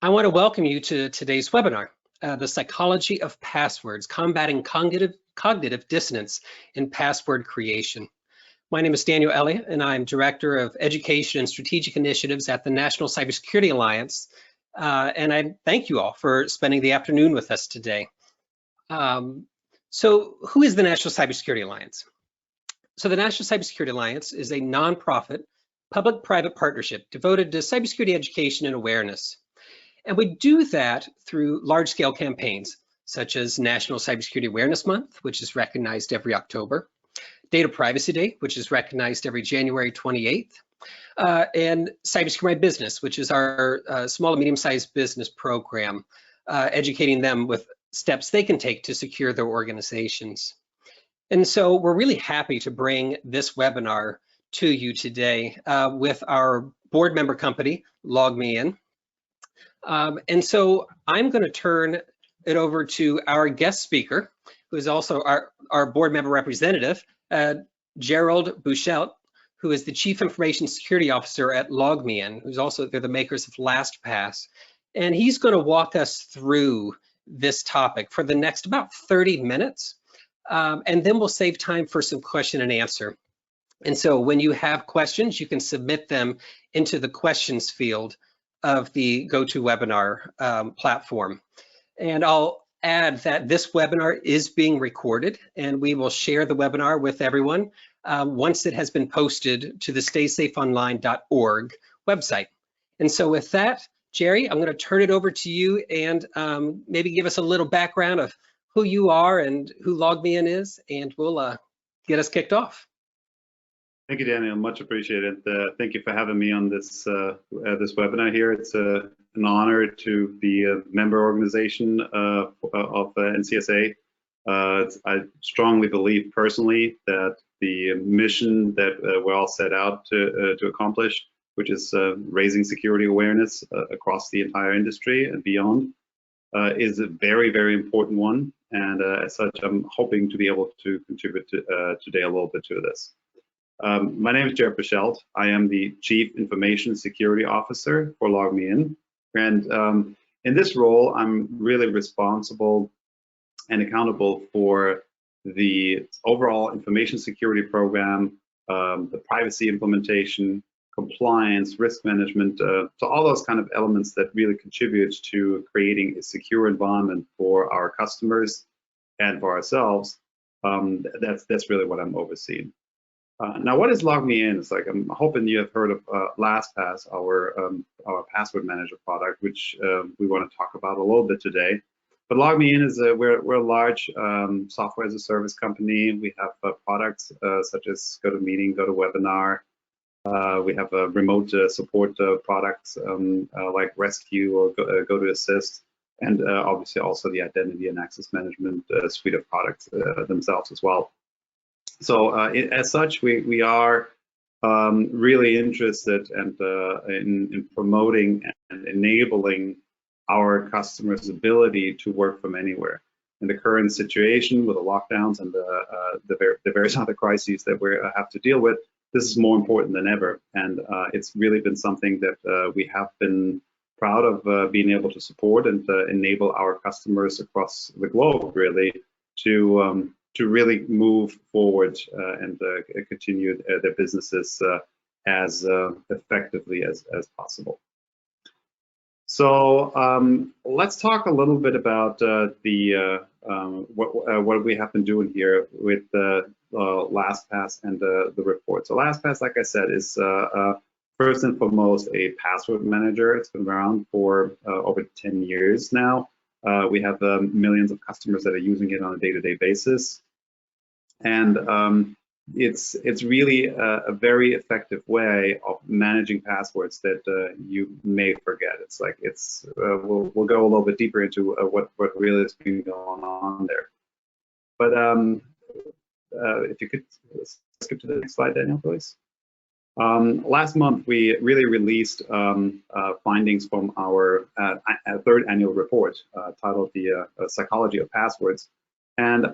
I want to welcome you to today's webinar, The Psychology of Passwords, Combating Cognitive Dissonance in Password Creation. My name is Daniel Eliot, and I'm Director of Education and Strategic Initiatives at the National Cybersecurity Alliance. And I thank you all for spending the afternoon with us today. So who is the National Cybersecurity Alliance? So the National Cybersecurity Alliance is a nonprofit, public-private partnership devoted to cybersecurity education and awareness. And we do that through large-scale campaigns, such as National Cybersecurity Awareness Month, which is recognized every October, Data Privacy Day, which is recognized every January 28th, and Cybersecurity My Business, which is our small and medium-sized business program, educating them with steps they can take to secure their organizations. And so we're really happy to bring this webinar to you today with our board member company, LogMeIn. And so I'm going to turn it over to our guest speaker, who is also our board member representative, Gerald Beuchelt, who is the Chief Information Security Officer at LogMeIn, who's also, they're the makers of LastPass. And he's going to walk us through this topic for the next about 30 minutes. And then we'll save time for some question and answer. And so when you have questions, you can submit them into the questions field of the GoToWebinar platform. And I'll add that this webinar is being recorded, and we will share the webinar with everyone once it has been posted to the StaySafeOnline.org website. And so with that, Jerry, I'm going to turn it over to you and maybe give us a little background of who you are and who LogMeIn is, and we'll get us kicked off. Thank you, Daniel. Much appreciated. Thank you for having me on this this webinar here. It's an honor to be a member organization of NCSA. I strongly believe personally that the mission that we're all set out to accomplish, which is raising security awareness across the entire industry and beyond, is a very, very important one. And as such, I'm hoping to be able to contribute today a little bit to this. My name is Gerald Beuchelt. I am the Chief Information Security Officer for LogMeIn. And in this role, I'm really responsible and accountable for the overall information security program, the privacy implementation, compliance, risk management, so all those kind of elements that really contribute to creating a secure environment for our customers and for ourselves. That's really what I'm overseeing. Now, what is LogMeIn? It's like, I'm hoping you have heard of LastPass, our password manager product, which we want to talk about a little bit today. But LogMeIn is we're a large software as a service company. We have products such as GoToMeeting, GoToWebinar. We have remote support products like Rescue or GoToAssist, and obviously also the identity and access management suite of products themselves as well. So as such, we are really interested and in promoting and enabling our customers' ability to work from anywhere. In the current situation with the lockdowns and the various other crises that we have to deal with, this is more important than ever. And it's really been something that we have been proud of being able to support and enable our customers across the globe, really, to really move forward and continue their businesses as effectively as possible. So let's talk a little bit about what we have been doing here with LastPass and the report. So LastPass, like I said, is first and foremost a password manager. It's been around for over 10 years now. We have millions of customers that are using it on a day-to-day basis. And it's really a very effective way of managing passwords that you may forget. It's like we'll go a little bit deeper into what really has been going on there. But if you could skip to the next slide, Daniel, please. Last month, we really released findings from our third annual report titled The Psychology of Passwords. And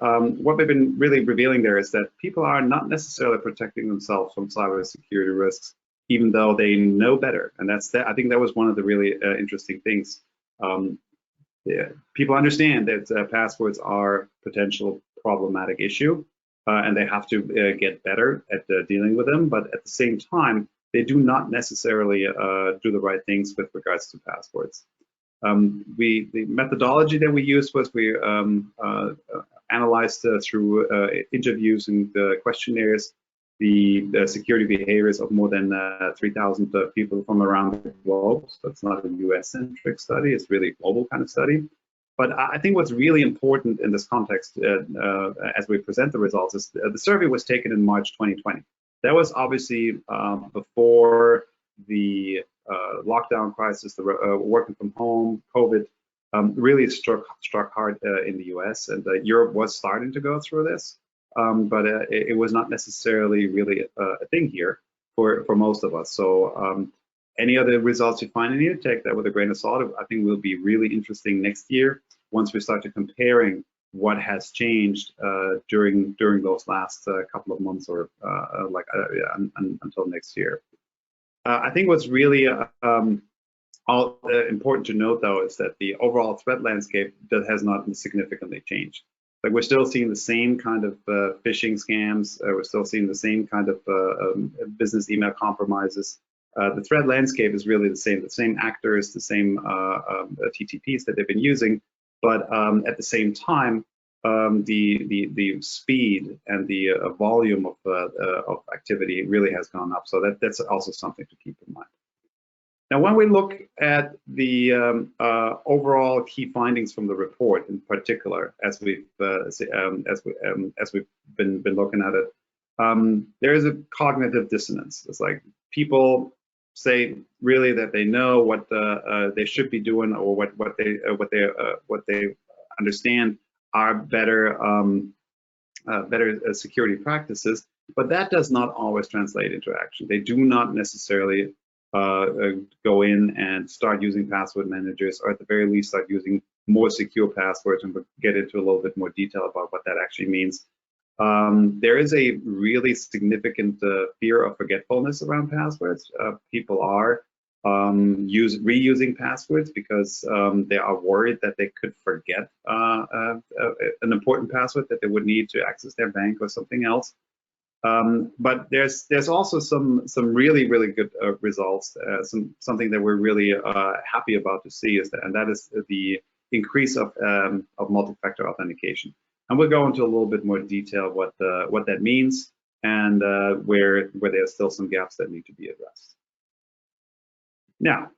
what we've been really revealing there is that people are not necessarily protecting themselves from cybersecurity risks, even though they know better. And I think that was one of the really interesting things. Yeah, people understand that passwords are potential problematic issue, and they have to get better at dealing with them. But at the same time, they do not necessarily do the right things with regards to passwords. The methodology that we used was we analyzed through interviews and questionnaires the security behaviors of more than 3,000 people from around the globe. So it's not a US-centric study, it's really a global kind of study. But I think what's really important in this context, as we present the results, is the survey was taken in March 2020. That was obviously before the lockdown crisis, the working from home, COVID, really struck hard in the US, and Europe was starting to go through this. But it was not necessarily really a thing here for most of us. So any other results you find in here, take that with a grain of salt. I think will be really interesting next year once we start to comparing what has changed during those last couple of months or until next year. I think what's really important to note, though, is that the overall threat landscape has not significantly changed. Like, we're still seeing the same kind of phishing scams. We're still seeing the same kind of business email compromises. The threat landscape is really the same actors, the same TTPs that they've been using, but at the same time, the speed and the volume of activity really has gone up. So that's also something to keep in mind. Now, when we look at the overall key findings from the report, in particular, as we've been looking at it, there is a cognitive dissonance. It's like people say really that they know what they should be doing, or what they understand are better security practices, but that does not always translate into action. They do not necessarily go in and start using password managers, or at the very least start using more secure passwords, and we'll get into a little bit more detail about what that actually means. There is a really significant fear of forgetfulness around passwords. People are reusing passwords because they are worried that they could forget an important password that they would need to access their bank or something else. But there's also some really good results. Something that we're really happy about to see is that is the increase of multi-factor authentication. And we'll go into a little bit more detail what that means, and where there's still some gaps that need to be addressed. Now,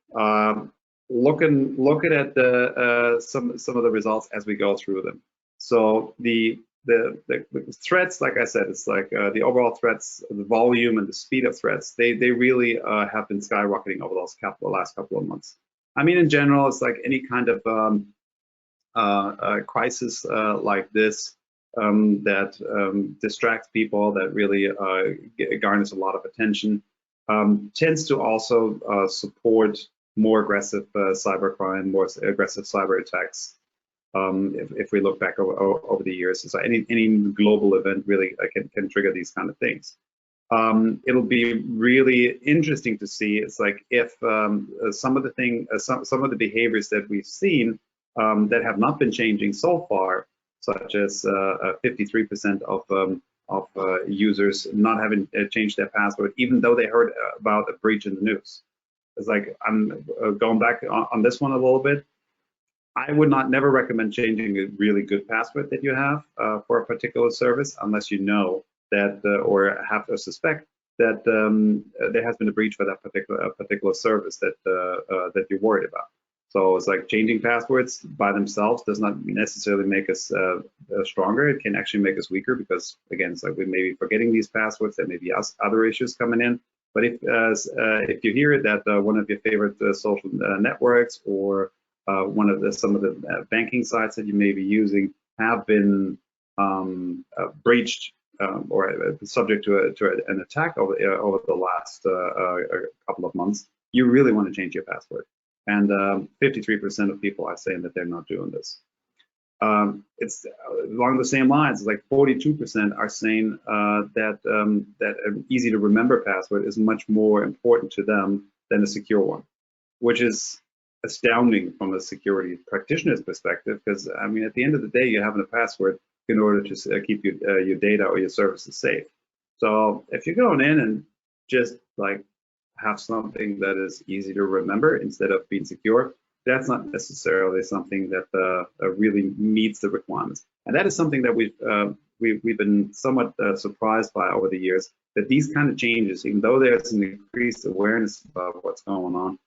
looking at some of the results as we go through them. So the threats, like I said, it's like the overall threats, the volume and the speed of threats, they really have been skyrocketing over those last couple of months. I mean, in general, it's like any kind of crisis like this that distracts people, that really garners a lot of attention, tends to also support more aggressive cybercrime, more aggressive cyber attacks. If we look back over the years, so any global event really can trigger these kind of things. It'll be really interesting to see. It's like if some of the behaviors that we've seen that have not been changing so far, such as 53% of users not having changed their password, even though they heard about a breach in the news. It's like, I'm going back on this one a little bit. I would never recommend changing a really good password that you have for a particular service unless you know that or have to suspect that there has been a breach for that particular service that you're worried about. So it's like changing passwords by themselves does not necessarily make us stronger. It can actually make us weaker, because again, it's like we may be forgetting these passwords. There may be other issues coming in. But if you hear that one of your favorite social networks or some of the banking sites that you may be using have been breached or subject to an attack over the last couple of months, you really want to change your password. And 53% of people are saying that they're not doing this. It's along the same lines. It's like 42% are saying that an easy to remember password is much more important to them than a secure one, which is astounding from a security practitioner's perspective, because I mean, at the end of the day, you have a password in order to keep your data or your services safe. So if you're going in and just like have something that is easy to remember instead of being secure, that's not necessarily something that really meets the requirements. And that is something that we've been somewhat surprised by over the years, that these kind of changes, even though there's an increased awareness about what's going on,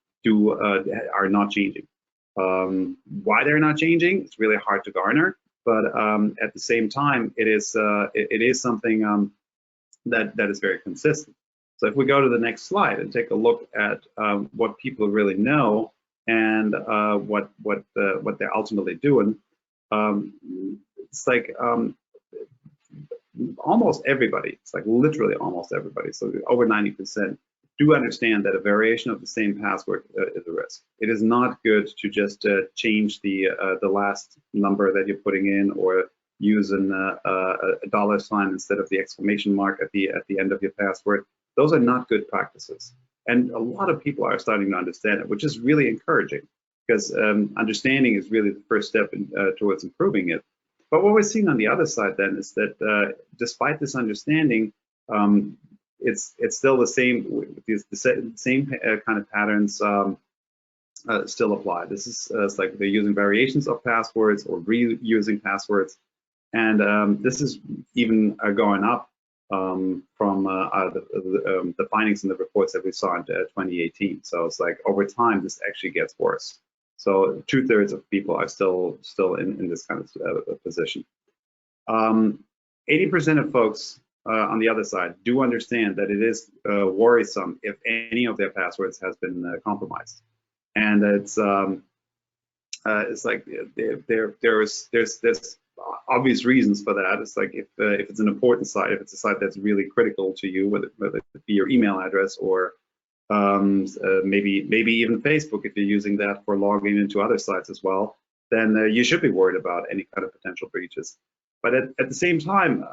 are not changing. Why they're not changing, it's really hard to garner, but at the same time, it is something that is very consistent. So if we go to the next slide and take a look at what people really know and what they're ultimately doing, it's like almost everybody, it's like literally almost everybody, so over 90%, do understand that a variation of the same password is a risk. It is not good to just change the last number that you're putting in, or using a dollar sign instead of the exclamation mark at the end of your password. Those are not good practices. And a lot of people are starting to understand it, which is really encouraging, because understanding is really the first step towards improving it. But what we're seeing on the other side then is that despite this understanding, it's still the same. The same kind of patterns still apply. This is it's like they're using variations of passwords or reusing passwords, and this is even going up from the findings in the reports that we saw in 2018. So it's like over time, this actually gets worse. So 2/3 of people are still in this kind of position. 80% of folks on the other side do understand that it is worrisome if any of their passwords has been compromised, and it's like there's obvious reasons for that. It's like if it's an important site, if it's a site that's really critical to you, whether it be your email address or maybe even Facebook, if you're using that for logging into other sites as well, then you should be worried about any kind of potential breaches. But at the same time,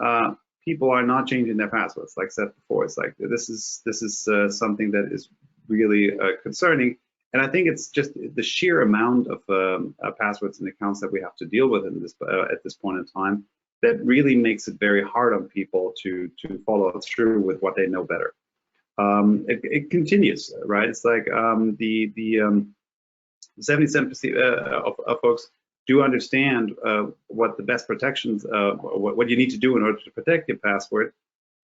people are not changing their passwords. Like I said before, it's like this is something that is really concerning. And I think it's just the sheer amount of passwords and accounts that we have to deal with in this at this point in time that really makes it very hard on people to follow through with what they know better. It continues, right? It's like the 77% of folks do understand what the best protections, what you need to do in order to protect your password.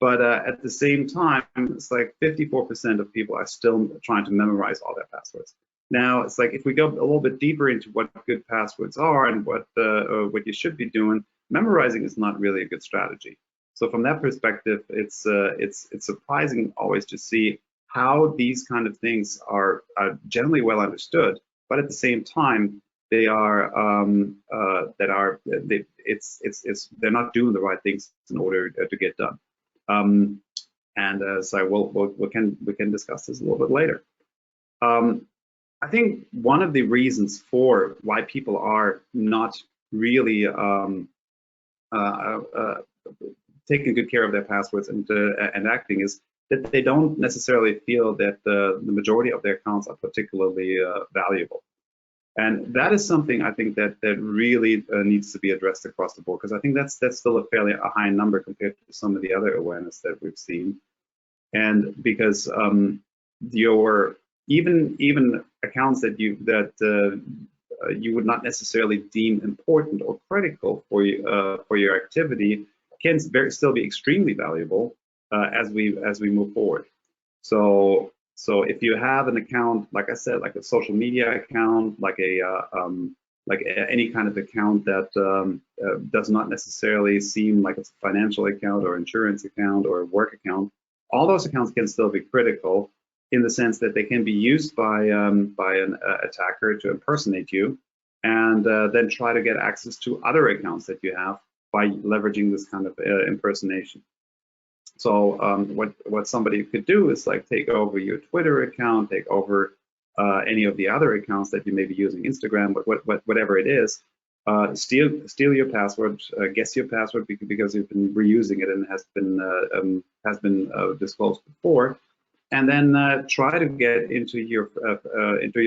But at the same time, it's like 54% of people are still trying to memorize all their passwords. Now, it's like if we go a little bit deeper into what good passwords are and what you should be doing, memorizing is not really a good strategy. So from that perspective, it's surprising always to see how these kind of things are generally well understood, but at the same time, they are they're not doing the right things in order to get done. So we can discuss this a little bit later. I think one of the reasons for why people are not really taking good care of their passwords and acting is that they don't necessarily feel that the majority of their accounts are particularly valuable. And that is something I think that really needs to be addressed across the board, because I think that's still a fairly high number compared to some of the other awareness that we've seen. And because your even accounts that you would not necessarily deem important or critical for your activity can still be extremely valuable as we move forward. So if you have an account, like I said, like a social media account, like any kind of account that does not necessarily seem like it's a financial account or insurance account or a work account, all those accounts can still be critical in the sense that they can be used by an attacker to impersonate you and then try to get access to other accounts that you have by leveraging this kind of impersonation. So what somebody could do is like take over your Twitter account, take over any of the other accounts that you may be using, Instagram, whatever it is, steal your password, guess your password because you've been reusing it and has been disclosed before, and then try to get into your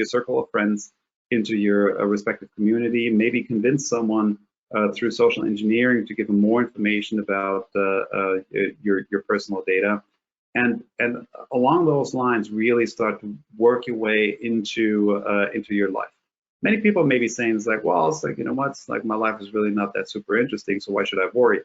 circle of friends into your respective community, maybe convince someone through social engineering to give them more information about your personal data, and along those lines, really start to work your way into your life. Many people may be saying, it's like, well, it's like, you know what, it's like my life is really not that super interesting, so why should I worry?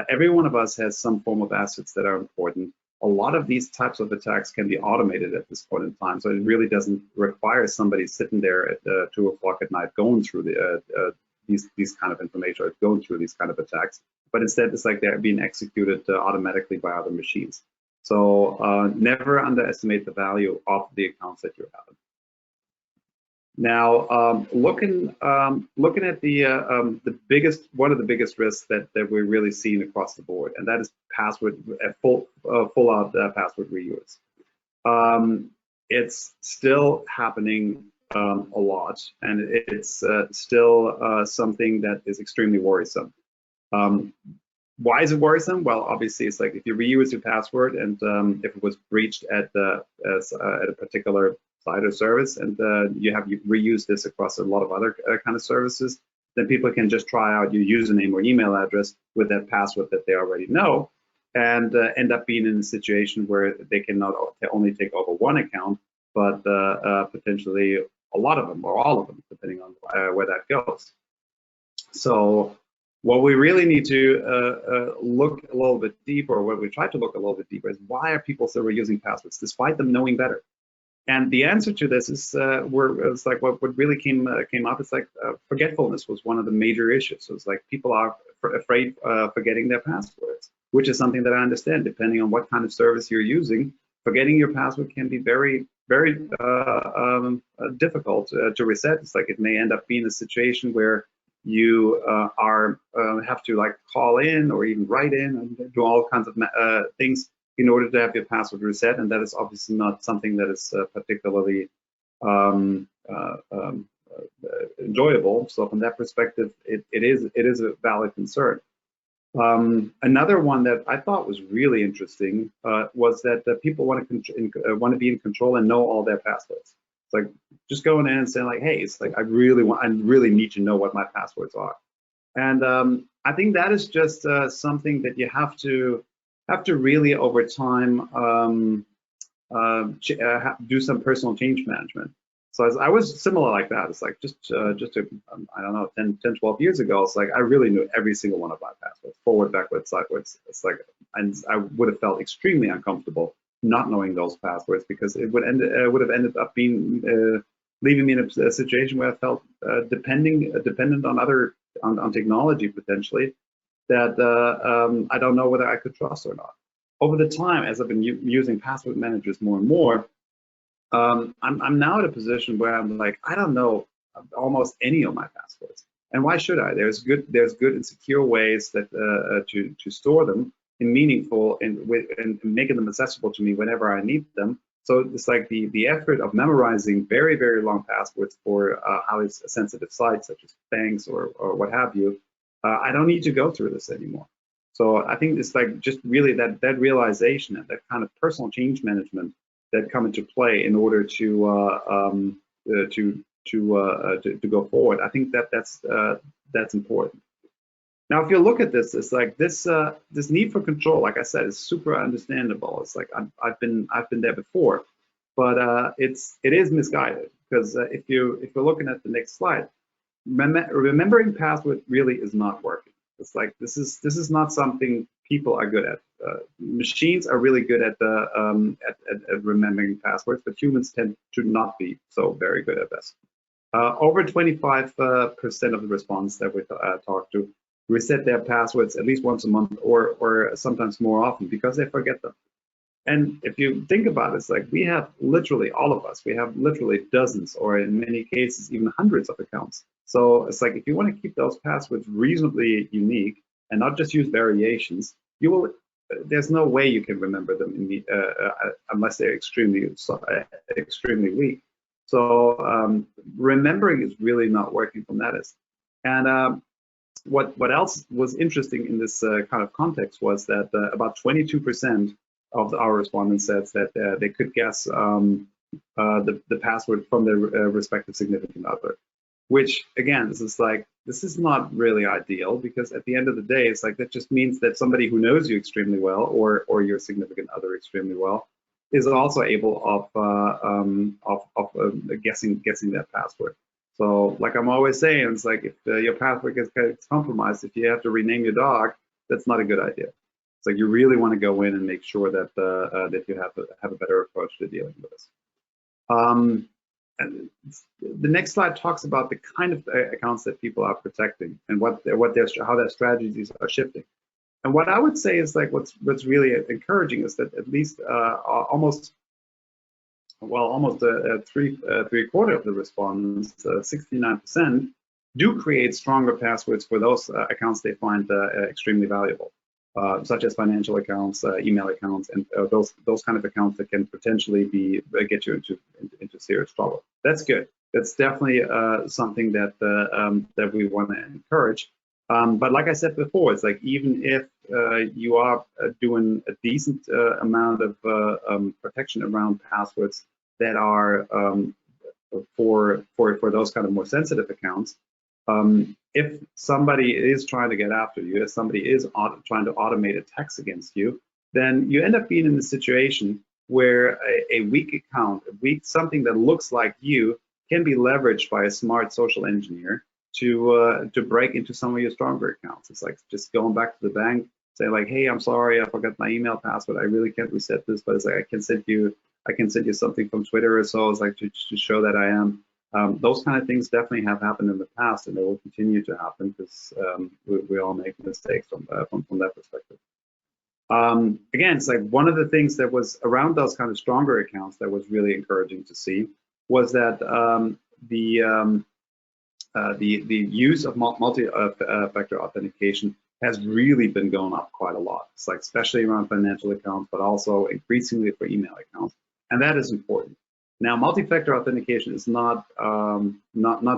Every one of us has some form of assets that are important. A lot of these types of attacks can be automated at this point in time, so it really doesn't require somebody sitting there at 2 o'clock at night going through these kind of information or going through these kind of attacks. But instead, it's like they're being executed automatically by other machines. So never underestimate the value of the accounts that you have. Now, looking at one of the biggest risks that we're really seeing across the board, and that is full-out password reuse. It's still happening a lot, and it's still something that is extremely worrisome. Why is it worrisome? Well, obviously, it's like if you reuse your password and if it was breached at a particular site or service, and you reuse this across a lot of other kind of services, then people can just try out your username or email address with that password that they already know, and end up being in a situation where they can not only take over one account, but potentially a lot of them or all of them, depending on where that goes. So what we really need to look a little bit deeper, or what we try to look a little bit deeper, is why are people still reusing passwords despite them knowing better? And the answer to this is it's like what really came up. It's like forgetfulness was one of the major issues. So it's like people are afraid of forgetting their passwords, which is something that I understand. Depending on what kind of service you're using, forgetting your password can be very, very difficult to reset. It's like it may end up being a situation where you have to like call in or even write in and do all kinds of things in order to have your password reset, and that is obviously not something that is particularly enjoyable. So from that perspective, it is a valid concern. Another one that I thought was really interesting was that people want to be in control and know all their passwords. It's like just going in and saying like, hey, it's like I really need to know what my passwords are. And I think that is just something that you have to really over time do some personal change management. So as I was similar like that. It's like just I don't know, 10, 12 years ago, it's like I really knew every single one of my passwords, forward, backwards, sideways. It's like, and I would have felt extremely uncomfortable not knowing those passwords, because it would have ended up being leaving me in a situation where I felt dependent on technology potentially, that I don't know whether I could trust or not. Over the time, as I've been using password managers more and more, I'm now at a position where I'm like, I don't know almost any of my passwords, and why should I? There's good and secure ways that to store them in meaningful and making them accessible to me whenever I need them. So it's like the effort of memorizing very, very long passwords for highly sensitive sites such as banks or what have you. I don't need to go through this anymore. So I think it's like just really that realization and that kind of personal change management that come into play in order to go forward. I think that's important. Now, if you look at this, it's like this need for control, like I said, is super understandable. It's like I've been there before, but it is misguided, because if you're looking at the next slide, remembering password really is not working. It's like this is not something people are good at. Machines are really good at remembering passwords, but humans tend to not be so very good at this. Over 25% of the respondents that we talked to reset their passwords at least once a month, or sometimes more often, because they forget them. And if you think about it, it's like we have literally, all of us, we have literally dozens, or in many cases even hundreds of accounts. So it's like if you want to keep those passwords reasonably unique and not just use variations, there's no way you can remember them unless they're extremely weak. So remembering is really not working from that. And what else was interesting in this kind of context was that about 22% of our respondents said that they could guess the password from their respective significant other. which again, this is not really ideal, because at the end of the day, it's like that just means that somebody who knows you extremely well, or your significant other extremely well, is also able of guessing that password. So like I'm always saying, it's like if your password gets compromised, if you have to rename your dog, that's not a good idea. It's like you really want to go in and make sure that that you have a better approach to dealing with this. And the next slide talks about the kind of accounts that people are protecting and how their strategies are shifting. And what I would say is like what's really encouraging is that at least almost three-quarters of the respondents, 69%, do create stronger passwords for those accounts they find extremely valuable, such as financial accounts, email accounts, and those kind of accounts that can potentially get you into serious trouble. That's good. That's definitely something that that we want to encourage. But like I said before, it's like even if you are doing a decent amount of protection around passwords that are for those kind of more sensitive accounts, if somebody is trying to get after you, if somebody is trying to automate attacks against you, then you end up being in a situation where a weak account, something that looks like you, can be leveraged by a smart social engineer to break into some of your stronger accounts. It's like just going back to the bank, say like, hey, I'm sorry, I forgot my email password. I really can't reset this, but it's like I can send you something from Twitter or so. It's like to show that I am. Those kind of things definitely have happened in the past, and they will continue to happen because we all make mistakes from that perspective. Again, it's like one of the things that was around those kind of stronger accounts that was really encouraging to see was that the use of multi-factor authentication has really been going up quite a lot. It's like especially around financial accounts, but also increasingly for email accounts, and that is important. Now, multi-factor authentication is not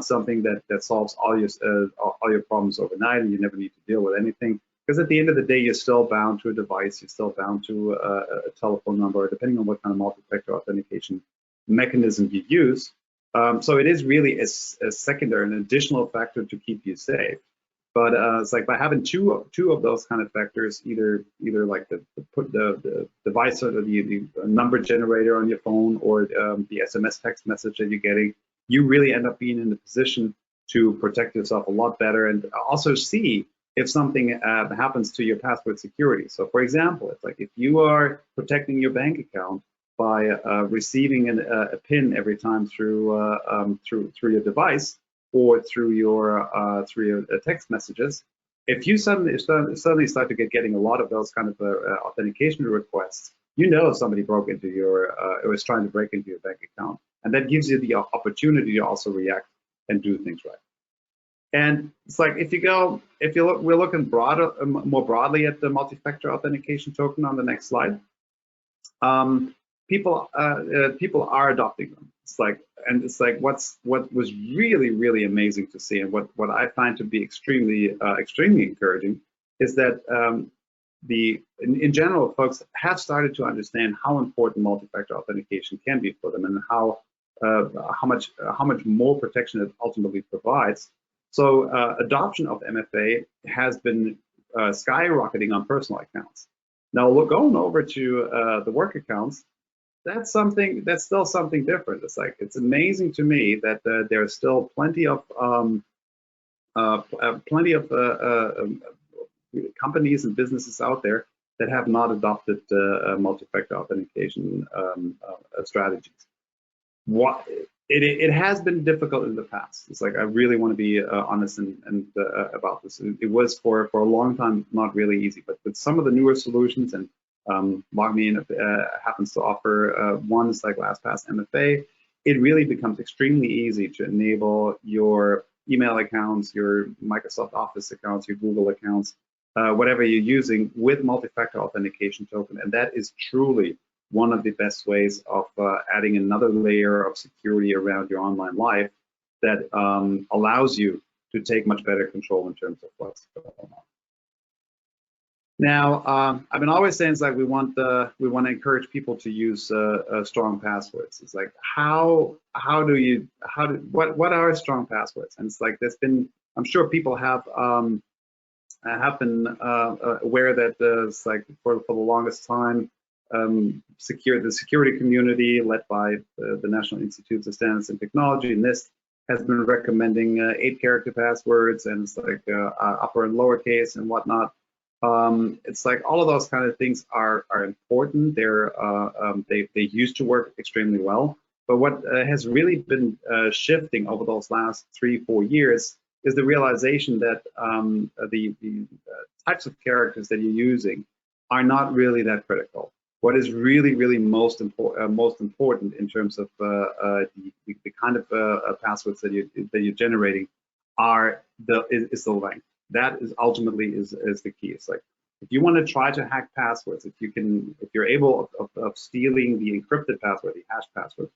something that solves all your problems overnight, and you never need to deal with anything. Because at the end of the day, you're still bound to a device, you're still bound to a telephone number, depending on what kind of multi-factor authentication mechanism you use. So it is really a secondary, an additional factor to keep you safe. But it's like by having two of those kind of factors, either like the device or the number generator on your phone, or the SMS text message that you're getting, you really end up being in the position to protect yourself a lot better, and also see if something happens to your password security. So for example, it's like if you are protecting your bank account by receiving a PIN every time through your device, or through your text messages, if you suddenly start to getting a lot of those kind of authentication requests, you know somebody broke into your or is trying to break into your bank account, and that gives you the opportunity to also react and do things right. And it's like we're looking more broadly at the multi-factor authentication token on the next slide. People are adopting them. It's like what was really amazing to see, and what I find to be extremely encouraging, is that in general, folks have started to understand how important multi-factor authentication can be for them, and how much more protection it ultimately provides. So adoption of MFA has been skyrocketing on personal accounts. Now going over to the work accounts, that's still something different. It's like, it's amazing to me that there's still plenty of companies and businesses out there that have not adopted multi-factor authentication strategies. It has been difficult in the past. It's like, I really want to be honest and about this. It was for a long time not really easy, but with some of the newer solutions, and LogMeIn happens to offer ones like LastPass MFA, it really becomes extremely easy to enable your email accounts, your Microsoft Office accounts, your Google accounts, whatever you're using, with multi-factor authentication token. And that is truly one of the best ways of adding another layer of security around your online life that allows you to take much better control in terms of what's going on. Now, I've been always saying it's like we want to encourage people to use strong passwords. It's like what are strong passwords? And it's like I'm sure people have been aware that it's like for the longest time, the security community led by the National Institutes of Standards and Technology, NIST, has been recommending 8-character passwords, and it's like upper and lowercase and whatnot. It's like all of those kind of things are important. They used to work extremely well, but what has really been shifting over those last 3-4 years is the realization that the types of characters that you're using are not really that critical. What is really most important in terms of the kind of passwords that you're generating is the length. That is ultimately is the key. It's like if you want to try to hack passwords, if you're able of stealing the encrypted password, the hash password,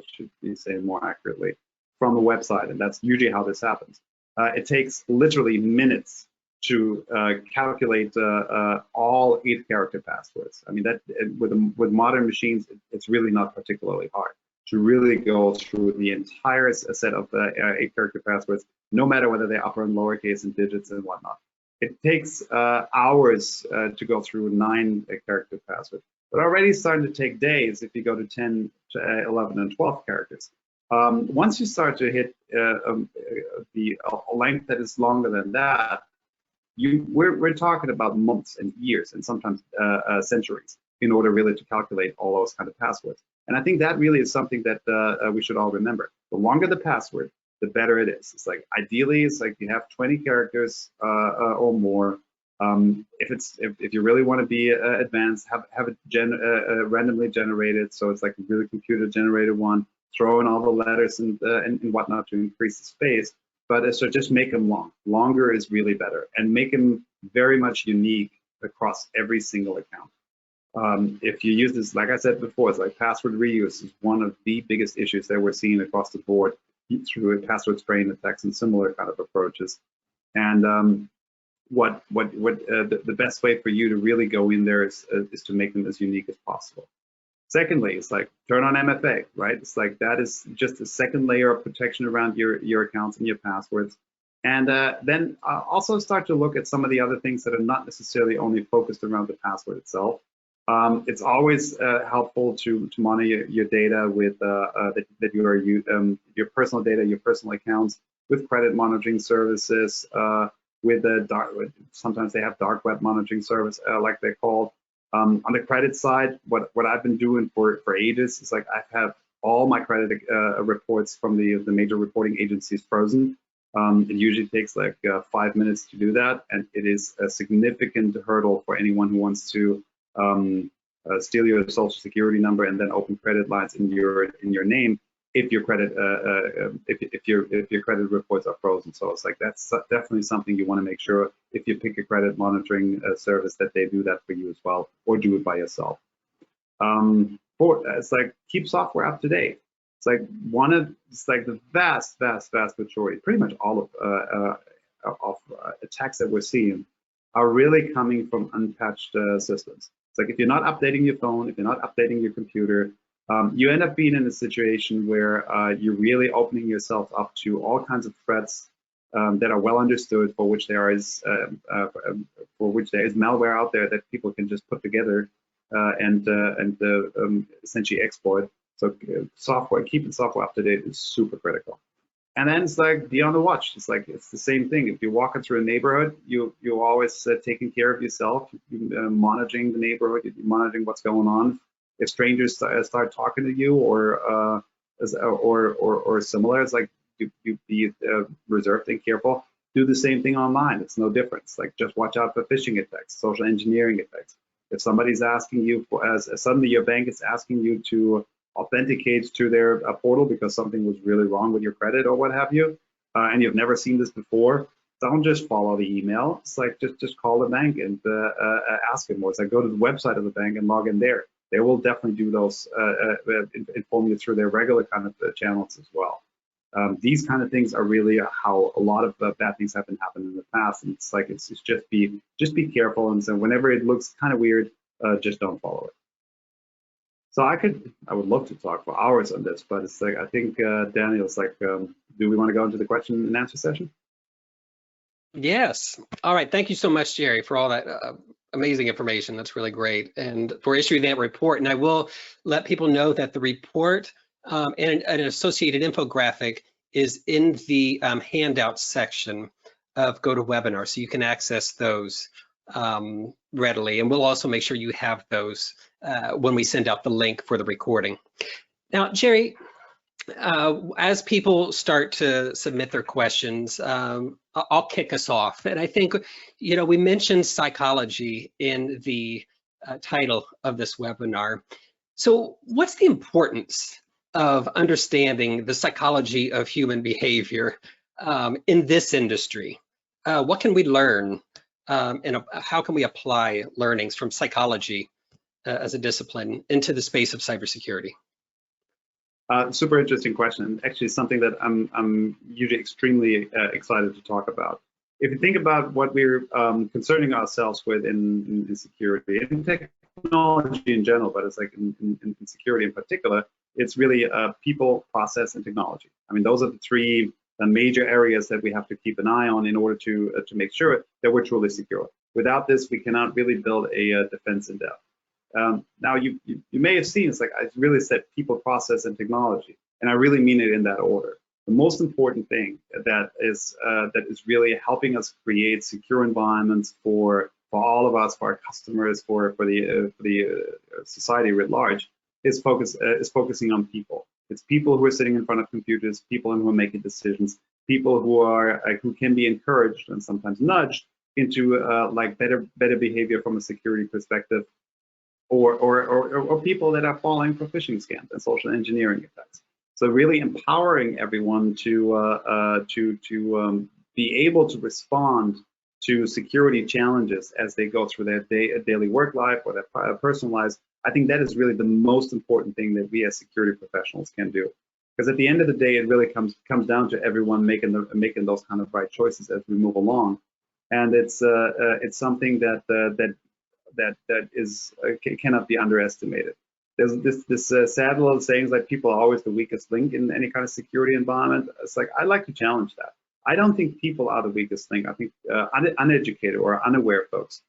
should be saying more accurately, from a website, and that's usually how this happens. It takes literally minutes to calculate all 8-character passwords. I mean, that with modern machines, it's really not particularly hard to really go through the entire set of 8-character passwords, no matter whether they're upper and lowercase and digits and whatnot. It takes hours to go through 9-character passwords, but already starting to take days if you go to 10, 11, and 12 characters. Once you start to hit the length that is longer than that, we're talking about months and years and sometimes centuries in order really to calculate all those kind of passwords. And I think that really is something that we should all remember. The longer the password, the better it is. It's like ideally, it's like you have 20 characters or more. If you really want to be advanced, have it randomly generated, so it's like a really computer generated one. Throw in all the letters and whatnot to increase the space. But so just make them long. Longer is really better, and make them very much unique across every single account. If you use this, like I said before, it's like password reuse is one of the biggest issues that we're seeing across the board through password spraying attacks and similar kind of approaches. And the best way for you to really go in there is to make them as unique as possible. Secondly, it's like turn on MFA, right? It's like that is just a second layer of protection around your accounts and your passwords. And then also start to look at some of the other things that are not necessarily only focused around the password itself. It's always helpful to monitor your data with that you are your personal data, your personal accounts, with credit monitoring services, with sometimes they have dark web monitoring service, like they're called. On the credit side, what I've been doing for ages is like I have all my credit reports from the major reporting agencies frozen. It usually takes like 5 minutes to do that, and it is a significant hurdle for anyone who wants to steal your social security number and then open credit lines in your name if your credit if your credit reports are frozen. So it's like that's definitely something you want to make sure if you pick a credit monitoring service that they do that for you as well, or do it by yourself. It's like keep software up to date. It's like the vast majority, pretty much all of attacks that we're seeing are really coming from unpatched systems. It's like if you're not updating your phone, if you're not updating your computer, you end up being in a situation where you're really opening yourself up to all kinds of threats that are well understood, for which there is malware out there that people can just put together and essentially exploit. So keeping software up to date is super critical. And then it's like be on the watch. It's like it's the same thing. If you're walking through a neighborhood, you're always taking care of yourself, monitoring the neighborhood, you're monitoring what's going on. If strangers start talking to you or similar, it's like you be reserved and careful. Do the same thing online. It's no difference. Like just watch out for phishing attacks, social engineering attacks. If somebody's asking you suddenly your bank is asking you to authenticate to their portal because something was really wrong with your credit or what have you, and you've never seen this before, don't just follow the email. It's like just call the bank and ask them. Or it's like go to the website of the bank and log in there. They will definitely do those, inform you through their regular kind of channels as well. These kind of things are really how a lot of bad things have been happening in the past. And it's like, it's just be careful. And so whenever it looks kind of weird, just don't follow it. So I would love to talk for hours on this, but it's like, I think Daniel's like, do we want to go into the question and answer session? Yes. All right. Thank you so much, Jerry, for all that amazing information. That's really great. And for issuing that report. And I will let people know that the report and an associated infographic is in the handout section of GoToWebinar. So you can access those readily. And we'll also make sure you have those when we send out the link for the recording. Now, Jerry, as people start to submit their questions, I'll kick us off. And I think, you know, we mentioned psychology in the title of this webinar. So what's the importance of understanding the psychology of human behavior in this industry? What can we learn and how can we apply learnings from psychology as a discipline into the space of cybersecurity? Super interesting question. Actually, something that I'm usually extremely excited to talk about. If you think about what we're concerning ourselves with in security, in technology in general, but it's like in security in particular, it's really people, process, and technology. I mean, those are the three major areas that we have to keep an eye on in order to make sure that we're truly secure. Without this, we cannot really build a defense in depth. Now, you may have seen, it's like I really said people, process, and technology, and I really mean it in that order. The most important thing that is really helping us create secure environments for all of us, for our customers, for the society writ large, is focusing on people. It's people who are sitting in front of computers, people who are making decisions, people who can be encouraged and sometimes nudged into like better behavior from a security perspective. Or people that are falling for phishing scams and social engineering attacks. So really empowering everyone to be able to respond to security challenges as they go through their daily work life or their personal lives. I think that is really the most important thing that we as security professionals can do. Because at the end of the day, it really comes down to everyone making those kind of right choices as we move along. And it's something that is cannot be underestimated. There's this sad little saying like people are always the weakest link in any kind of security environment. It's like I'd like to challenge that. I don't think people are the weakest link. I think uneducated or unaware folks,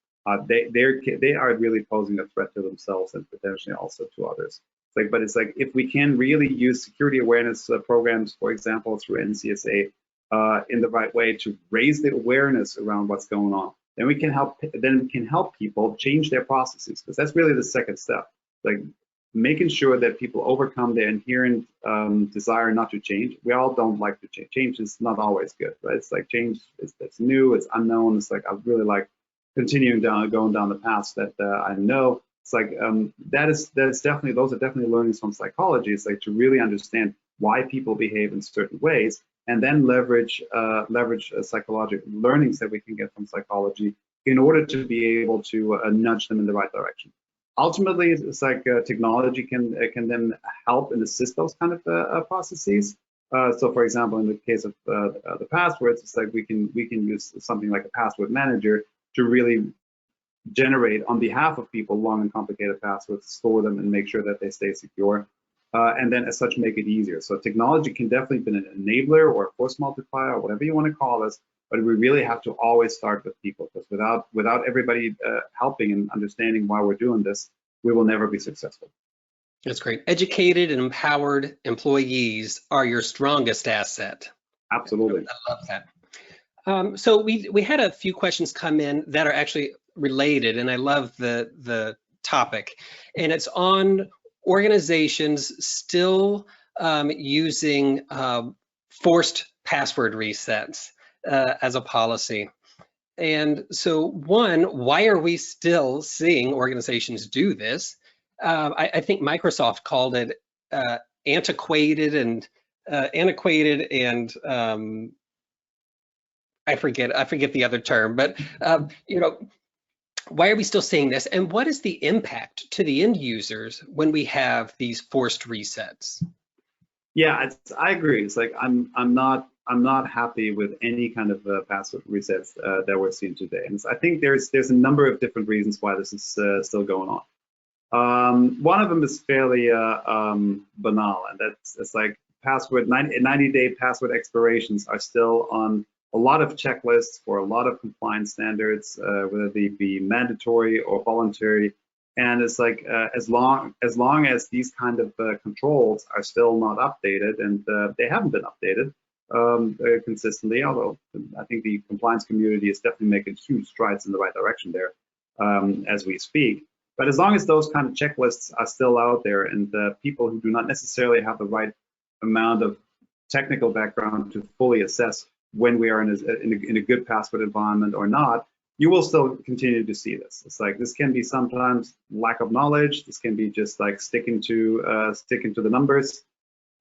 they are really posing a threat to themselves and potentially also to others. It's like if we can really use security awareness programs, for example, through NCSA, in the right way to raise the awareness around what's going on, then we can help people change their processes, because that's really the second step. Like making sure that people overcome their inherent desire not to change. We all don't like to change. Change is not always good, right? It's like change it's new, it's unknown. It's like I really like going down the paths that I know. It's like those are definitely learnings from psychology. It's like to really understand why people behave in certain ways, and then leverage psychological learnings that we can get from psychology in order to be able to nudge them in the right direction. Ultimately, it's like technology can then help and assist those kind of processes. So, for example, in the case of the passwords, it's like we can use something like a password manager to really generate on behalf of people long and complicated passwords, store them, and make sure that they stay secure. And then as such make it easier. So technology can definitely be an enabler or a force multiplier, or whatever you want to call this, but we really have to always start with people, because without everybody helping and understanding why we're doing this, we will never be successful. That's great. Educated and empowered employees are your strongest asset. Absolutely. I love that. So we had a few questions come in that are actually related, and I love the topic, and it's on organizations still using forced password resets as a policy. And so one, why are we still seeing organizations do this? I think Microsoft called it antiquated and I forget the other term, but you know, why are we still seeing this? And what is the impact to the end users when we have these forced resets? Yeah, I agree. It's like I'm not happy with any kind of password resets that we're seeing today, and I think there's a number of different reasons why this is still going on. One of them is fairly banal, and it's like 90-day password expirations are still on a lot of checklists for a lot of compliance standards, whether they be mandatory or voluntary. And it's like as long as these kind of controls are still not updated, and they haven't been updated consistently, although I think the compliance community is definitely making huge strides in the right direction there as we speak. But as long as those kind of checklists are still out there, and people who do not necessarily have the right amount of technical background to fully assess when we are in a good password environment or not, you will still continue to see this. It's like this can be sometimes lack of knowledge. This can be just like sticking to the numbers.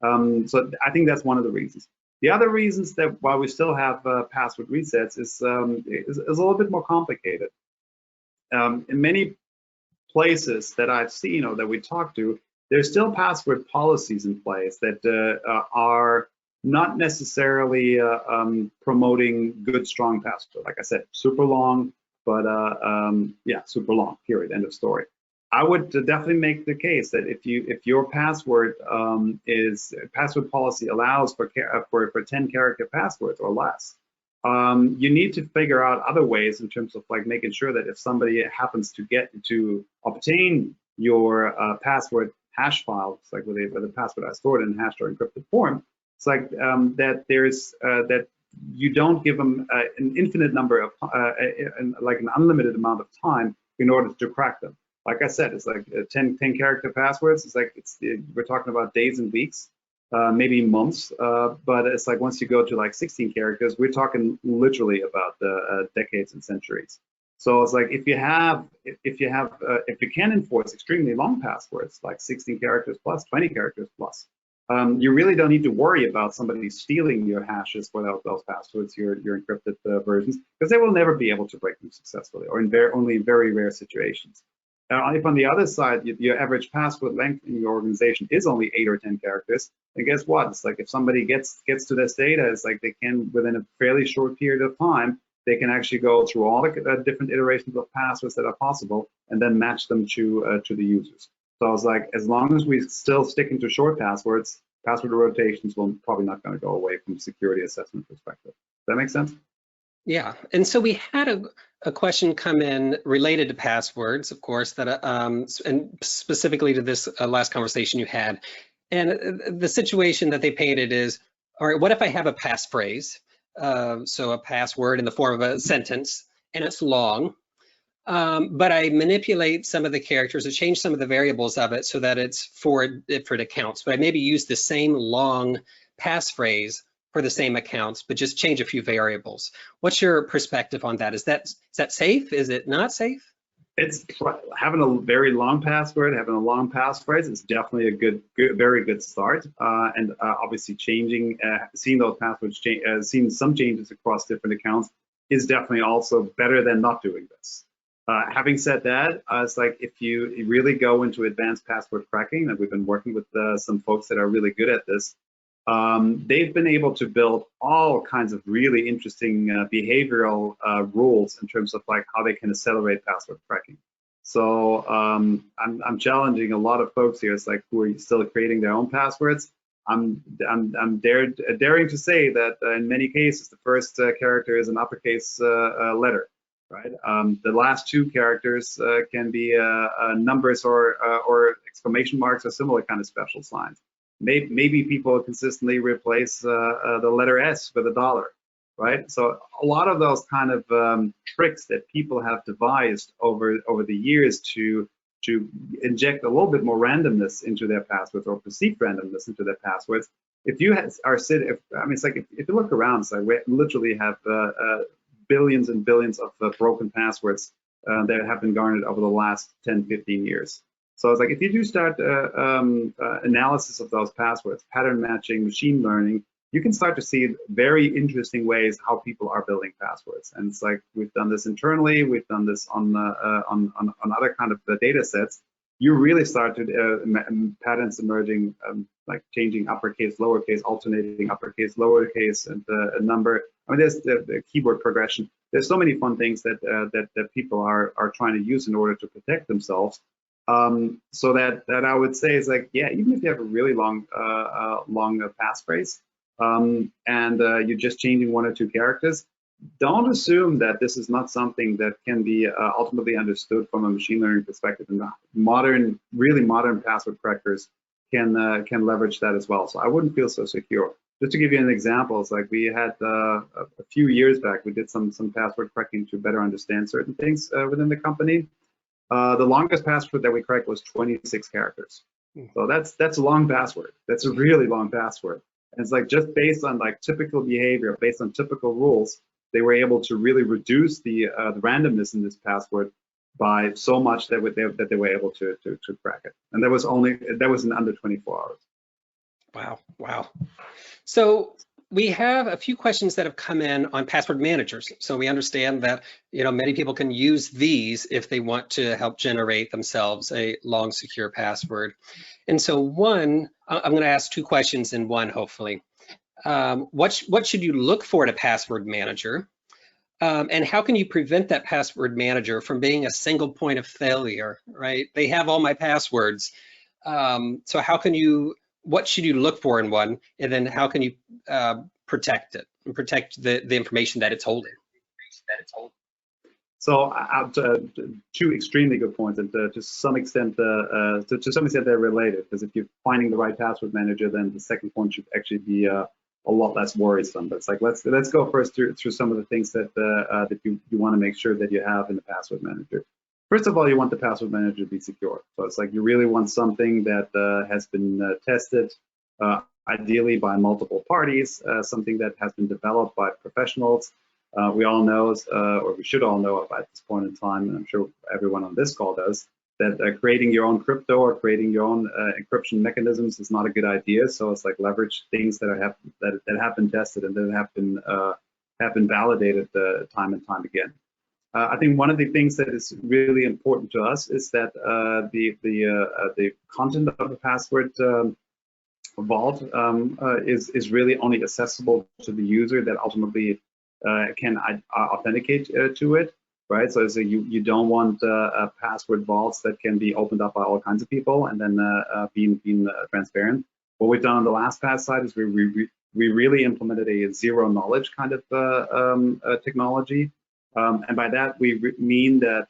So I think that's one of the reasons. The other reasons that why we still have password resets is a little bit more complicated. In many places that I've seen or that we talk to, there's still password policies in place that are not necessarily promoting good, strong password. Like I said, super long, but yeah, super long, period, end of story. I would definitely make the case that if your password password policy allows for 10-character passwords or less, you need to figure out other ways in terms of like making sure that if somebody happens to obtain your password hash file, it's like with the password I stored in hashed or encrypted form, it's like that you don't give them an infinite number of like an unlimited amount of time in order to crack them. Like I said, it's like 10-character passwords. It's like we're talking about days and weeks. Maybe months, but it's like once you go to like 16 characters, we're talking literally about decades and centuries. So it's like if you can enforce extremely long passwords, like 16 characters plus, 20 characters plus, you really don't need to worry about somebody stealing your hashes for those passwords, your encrypted versions, because they will never be able to break them successfully, or only in very rare situations. If on the other side, your average password length in your organization is only 8 or 10 characters, then guess what? It's like if somebody gets to this data, it's like they can, within a fairly short period of time, they can actually go through all the different iterations of passwords that are possible and then match them to the users. So I was like, as long as we still sticking to short passwords, password rotations will probably not going to go away from a security assessment perspective. Does that make sense? Yeah, and so we had a question come in related to passwords, of course, that and specifically to this last conversation you had. And the situation that they painted is, all right, what if I have a passphrase, so a password in the form of a sentence, and it's long, but I manipulate some of the characters or change some of the variables of it so that it's for different accounts, but I maybe use the same long passphrase for the same accounts, but just change a few variables. What's your perspective on that? Is that safe? Is it not safe? It's having a very long password, having a long passphrase is definitely a very good start. And obviously seeing those passwords change, seeing some changes across different accounts is definitely also better than not doing this. Having said that, it's like if you really go into advanced password cracking, and we've been working with some folks that are really good at this, they've been able to build all kinds of really interesting behavioral rules in terms of like how they can accelerate password cracking. So I'm challenging a lot of folks here. It's like who are still creating their own passwords. I'm daring to say that in many cases the first character is an uppercase letter, right? The last two characters can be numbers or exclamation marks or similar kind of special signs. Maybe people consistently replace the letter S with a dollar, right? So a lot of those kind of tricks that people have devised over the years to inject a little bit more randomness into their passwords or perceived randomness into their passwords. If you it's like if you look around, it's like we literally have billions and billions of broken passwords that have been garnered over the last 10, 15 years. So it's like if you do start analysis of those passwords, pattern matching, machine learning, you can start to see very interesting ways how people are building passwords. And it's like we've done this internally, we've done this on other kind of data sets, you really start to patterns emerging, like changing uppercase, lowercase, alternating uppercase, lowercase, and a number. I mean, there's the keyboard progression. There's so many fun things that that people are trying to use in order to protect themselves. So that I would say is like, yeah, even if you have a really long passphrase, and you're just changing 1 or 2 characters, don't assume that this is not something that can be ultimately understood from a machine learning perspective. And modern, really modern password crackers can leverage that as well. So I wouldn't feel so secure. Just to give you an example, it's like we had a few years back, we did some password cracking to better understand certain things within the company. The longest password that we cracked was 26 characters. So that's a long password. That's a really long password. And it's like just based on like typical behavior, based on typical rules, they were able to really reduce the randomness in this password by so much that they were able to crack it. And that was in under 24 hours. Wow, wow. So we have a few questions that have come in on password managers. So we understand that, you know, many people can use these if they want to help generate themselves a long, secure password. And so one, I'm going to ask 2 questions in one, hopefully. What should you look for in a password manager? And how can you prevent that password manager from being a single point of failure, right? They have all my passwords. So how can you, what should you look for in one? And then how can you protect it and protect the information that it's holding? So 2 extremely good points, and to some extent, they're related. Because if you're finding the right password manager, then the second point should actually be a lot less worrisome. But it's like let's go first through some of the things that that you want to make sure that you have in the password manager. First of all, you want the password manager to be secure. So it's like you really want something that has been tested, ideally by multiple parties, something that has been developed by professionals. We all know, or we should all know at this point in time, and I'm sure everyone on this call does, that creating your own crypto or creating your own encryption mechanisms is not a good idea. So it's like leverage things that have been tested and that have been validated time and time again. I think one of the things that is really important to us is that the content of the password vault is really only accessible to the user that ultimately can authenticate to it, right? So you don't want password vaults that can be opened up by all kinds of people and then being transparent. What we've done on the LastPass side is we really implemented a zero knowledge kind of technology. And by that, we mean that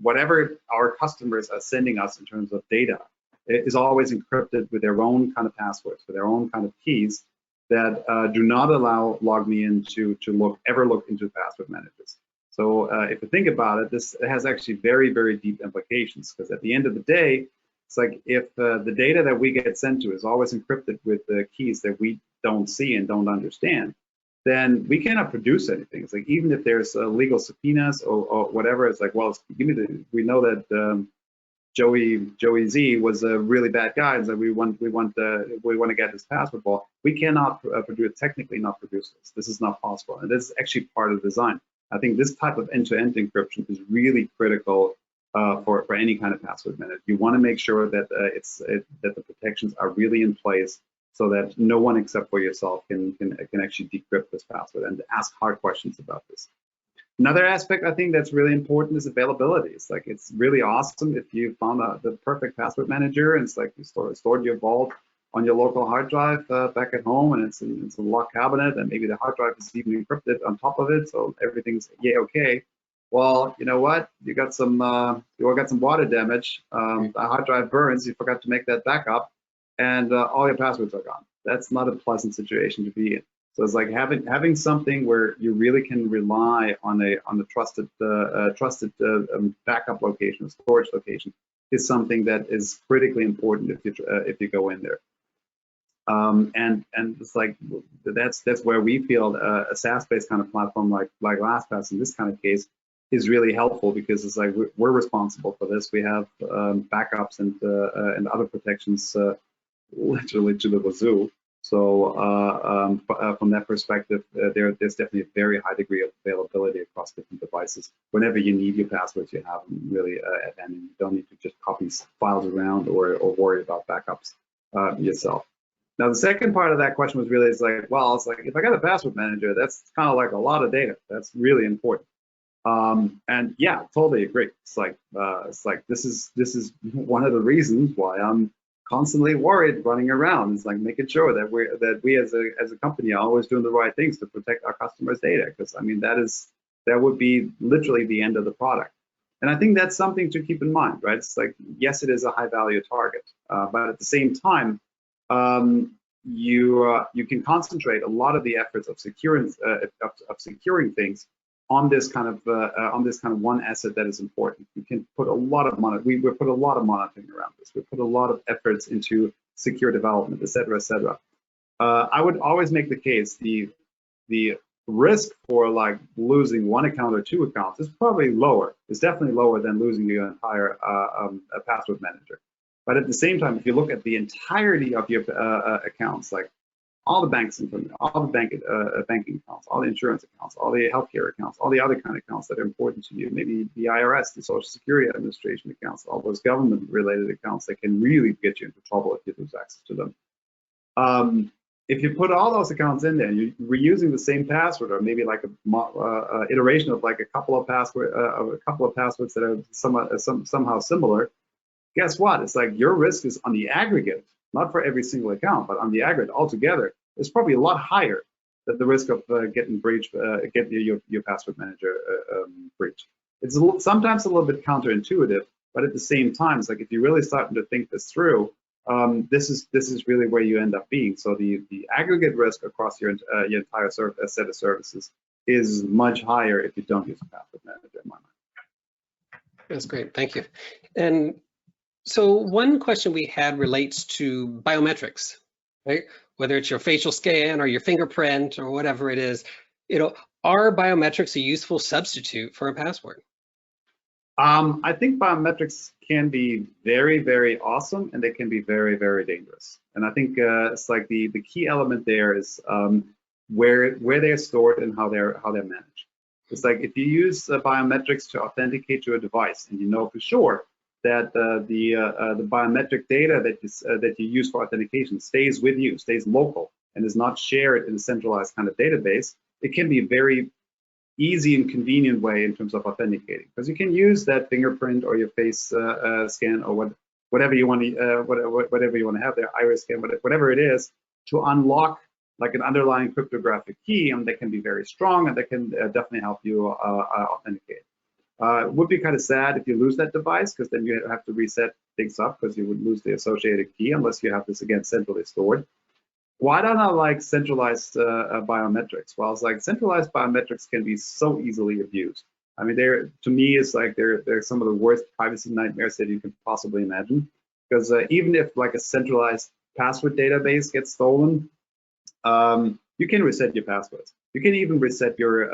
whatever our customers are sending us in terms of data is always encrypted with their own kind of passwords, with their own kind of keys that do not allow LogMeIn to ever look into password managers. So if you think about it, this has actually very, very deep implications, because at the end of the day, it's like if the data that we get sent to is always encrypted with the keys that we don't see and don't understand, then we cannot produce anything. It's like even if there's legal subpoenas or whatever, it's like, well, we know that Joey Z was a really bad guy, and so we want to get his password vault. We cannot technically not produce this. This is not possible, and this is actually part of the design. I think this type of end-to-end encryption is really critical for any kind of password manager. You want to make sure that that the protections are really in place, so that no one except for yourself can actually decrypt this password and ask hard questions about this. Another aspect I think that's really important is availability. It's like it's really awesome if you found the perfect password manager, and it's like you stored your vault on your local hard drive back at home, and it's a locked cabinet, and maybe the hard drive is even encrypted on top of it, so everything's okay. Well, you know what? You got some water damage. The hard drive burns. You forgot to make that backup, and all your passwords are gone. That's not a pleasant situation to be in. So it's like having something where you really can rely on a trusted backup location, storage location, is something that is critically important if you go in there. And it's like that's where we feel a SaaS-based kind of platform like LastPass in this kind of case is really helpful, because it's like we're responsible for this. We have backups and other protections literally to the wazoo. So from that perspective, there's definitely a very high degree of availability across different devices. Whenever you need your passwords, you have them really at hand. You don't need to just copy files around or worry about backups yourself. Now, the second part of that question was really, well, if I got a password manager, that's kind of like a lot of data. That's really important. And yeah, totally agree. It's like this is one of the reasons why I'm constantly worried running around. It's like making sure that we as a company are always doing the right things to protect our customers' data, because I mean that would be literally the end of the product. And I think that's something to keep in mind, right? It's like, yes, it is a high value target, but at the same time, you can concentrate a lot of the efforts of securing things on this kind of one asset that is important. We can put a lot of we put a lot of monitoring around this. We put a lot of efforts into secure development, et cetera, et cetera. I would always make the case the risk for like losing one account or two accounts is probably lower. It's definitely lower than losing your entire password manager. But at the same time, if you look at the entirety of your accounts, like all the banks, all the banking accounts, all the insurance accounts, all the healthcare accounts, all the other kind of accounts that are important to you, maybe the IRS, the Social Security Administration accounts, all those government-related accounts that can really get you into trouble if you lose access to them. If you put all those accounts in there, and you're reusing the same password, or maybe like a iteration of like a couple of passwords that are somehow similar. Guess what? It's like your risk is on the aggregate, not for every single account, but on the aggregate altogether, it's probably a lot higher than the risk of getting breached, getting your password manager breached. It's sometimes a little bit counterintuitive, but at the same time, it's like if you're really starting to think this through, this is really where you end up being. So the aggregate risk across your entire set of services is much higher if you don't use a password manager, in my mind. That's great, thank you. And so one question we had relates to biometrics, right? Whether it's your facial scan or your fingerprint or whatever it is, are biometrics a useful substitute for a password? I think biometrics can be very, very awesome, and they can be very, very dangerous. And I think it's like the key element there is where they're stored and how they're managed. It's like if you use biometrics to authenticate to a device, and you know for sure that the biometric data that you use for authentication stays with you, stays local, and is not shared in a centralized kind of database, it can be a very easy and convenient way in terms of authenticating, because you can use that fingerprint or your face scan or whatever you want to have there, iris scan, whatever it is, to unlock like an underlying cryptographic key, and that can be very strong, and that can definitely help you authenticate. It would be kind of sad if you lose that device, because then you have to reset things up, because you would lose the associated key unless you have this again centrally stored. Why don't I like centralized biometrics? Well, it's like centralized biometrics can be so easily abused. I mean, to me, it's like they're some of the worst privacy nightmares that you can possibly imagine. Because even if like a centralized password database gets stolen, you can reset your passwords. You can even reset your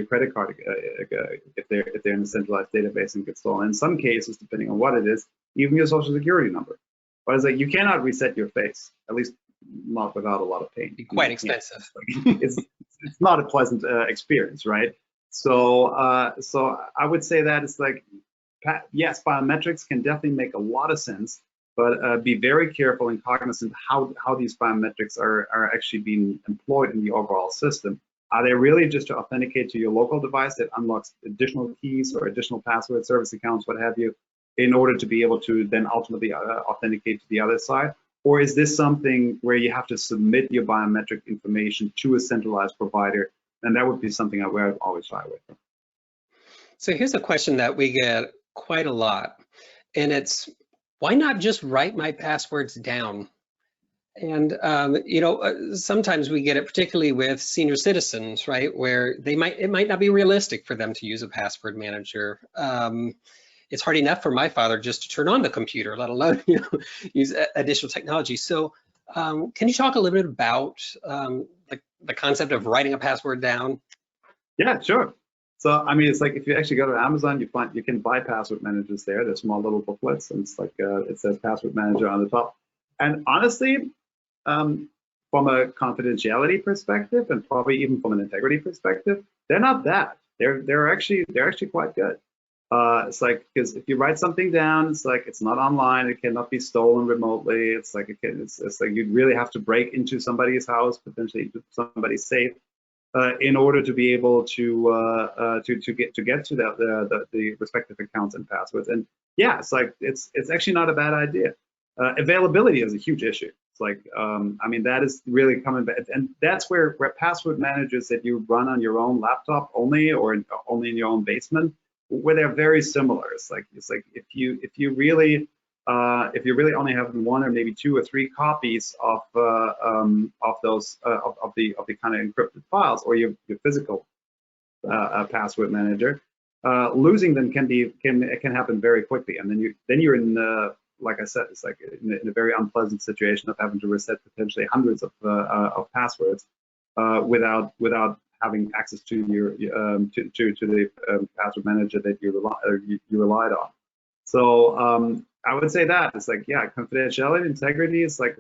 credit card if they're in a centralized database and get stolen. In some cases, depending on what it is, even your social security number. But it's like you cannot reset your face, at least not without a lot of pain. It'd be quite expensive. It's not a pleasant experience, right? So I would say that it's like, yes, biometrics can definitely make a lot of sense, but be very careful and cognizant how these biometrics are actually being employed in the overall system. Are they really just to authenticate to your local device that unlocks additional keys or additional password service accounts, what have you, in order to be able to then ultimately authenticate to the other side? Or is this something where you have to submit your biometric information to a centralized provider? And that would be something I would always shy away from. So here's a question that we get quite a lot, and it's, why not just write my passwords down? And sometimes we get it, particularly with senior citizens, right, where it might not be realistic for them to use a password manager. It's hard enough for my father just to turn on the computer, let alone use additional technology. So can you talk a little bit about the concept of writing a password down? Yeah, sure. So I mean, it's like if you actually go to Amazon, you can buy password managers there. They're small little booklets, and it's like it says password manager on the top. And honestly, from a confidentiality perspective and probably even from an integrity perspective, they're not bad. They're actually quite good. It's like, because if you write something down, it's like it's not online, it cannot be stolen remotely. It's like it's like you'd really have to break into somebody's house, potentially into somebody's safe, in order to be able to get to the respective accounts and passwords. And yeah, it's like it's actually not a bad idea. Availability is a huge issue. It's like, I mean, that is really coming back, and that's where password managers that you run on your own laptop only, or only in your own basement, where they're very similar. It's like if you really only have one or maybe two or three copies of those of the kind of encrypted files, or your physical password manager, losing them can happen very quickly, and then you're in like I said, it's like in a very unpleasant situation of having to reset potentially hundreds of passwords without having access to your to the password manager that you relied on. So I would say that it's like, yeah, confidentiality, integrity is like,